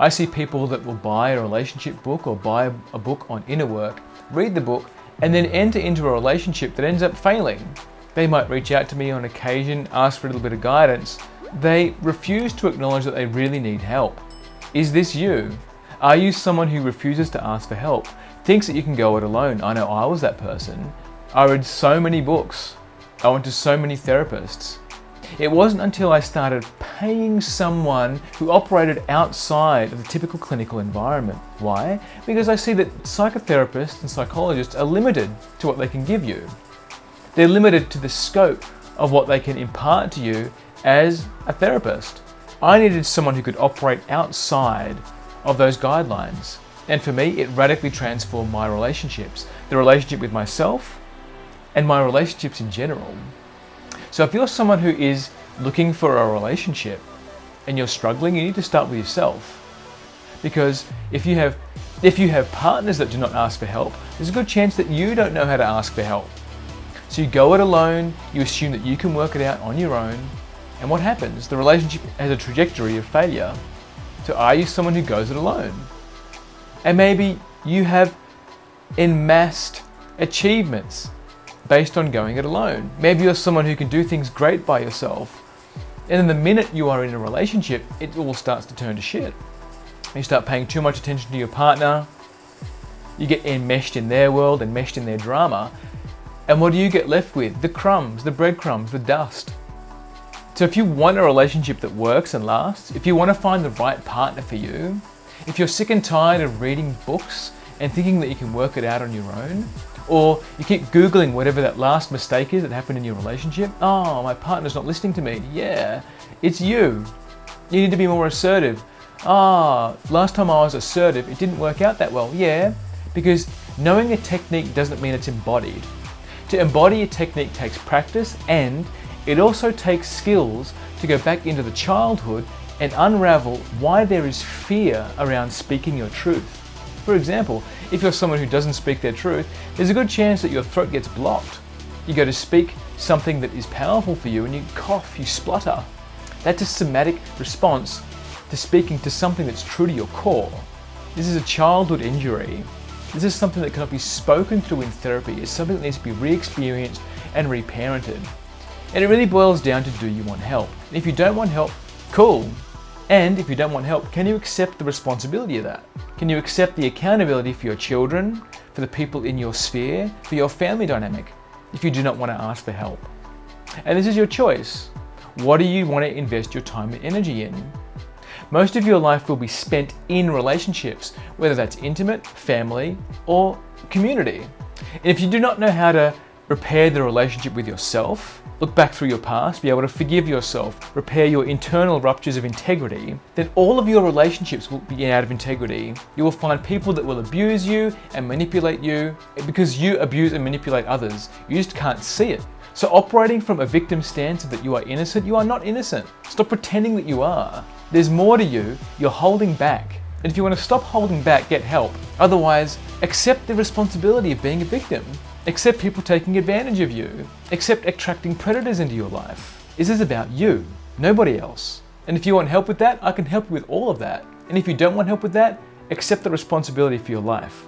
I see people that will buy a relationship book or buy a book on inner work, read the book, and then enter into a relationship that ends up failing. They might reach out to me on occasion, ask for a little bit of guidance. They refuse to acknowledge that they really need help. Is this you? Are you someone who refuses to ask for help? Thinks that you can go it alone? I know I was that person. I read so many books. I went to so many therapists. It wasn't until I started paying someone who operated outside of the typical clinical environment. Why? Because I see that psychotherapists and psychologists are limited to what they can give you. They're limited to the scope of what they can impart to you as a therapist. I needed someone who could operate outside of those guidelines. And for me, it radically transformed my relationships, the relationship with myself and my relationships in general. So if you're someone who is looking for a relationship and you're struggling, you need to start with yourself. Because if you have partners that do not ask for help, there's a good chance that you don't know how to ask for help. So you go it alone, you assume that you can work it out on your own, and what happens? The relationship has a trajectory of failure. So are you someone who goes it alone? And maybe you have amassed achievements based on going it alone. Maybe you're someone who can do things great by yourself, and then the minute you are in a relationship, it all starts to turn to shit. You start paying too much attention to your partner, you get enmeshed in their world, enmeshed in their drama, and what do you get left with? The crumbs, the breadcrumbs, the dust. So if you want a relationship that works and lasts, if you want to find the right partner for you, if you're sick and tired of reading books and thinking that you can work it out on your own, or you keep Googling whatever that last mistake is that happened in your relationship, oh, my partner's not listening to me. Yeah, it's you. You need to be more assertive. Last time I was assertive, it didn't work out that well. Yeah, because knowing a technique doesn't mean it's embodied. To embody a technique takes practice, and it also takes skills to go back into the childhood and unravel why there is fear around speaking your truth. For example, if you're someone who doesn't speak their truth, there's a good chance that your throat gets blocked. You go to speak something that is powerful for you and you cough, you splutter. That's a somatic response to speaking to something that's true to your core. This is a childhood injury. This is something that cannot be spoken through in therapy. It's something that needs to be re-experienced and reparented. And it really boils down to, do you want help? And if you don't want help, cool. And if you don't want help, can you accept the responsibility of that? Can you accept the accountability for your children, for the people in your sphere, for your family dynamic, if you do not want to ask for help? And this is your choice. What do you want to invest your time and energy in? Most of your life will be spent in relationships, whether that's intimate, family, or community. And if you do not know how to repair the relationship with yourself, look back through your past, be able to forgive yourself, repair your internal ruptures of integrity, then all of your relationships will be out of integrity. You will find people that will abuse you and manipulate you because you abuse and manipulate others. You just can't see it. So operating from a victim stance that you are innocent, you are not innocent. Stop pretending that you are. There's more to you, you're holding back. And if you want to stop holding back, get help. Otherwise, accept the responsibility of being a victim. Accept people taking advantage of you. Accept attracting predators into your life. This is about you, nobody else. And if you want help with that, I can help you with all of that. And if you don't want help with that, accept the responsibility for your life.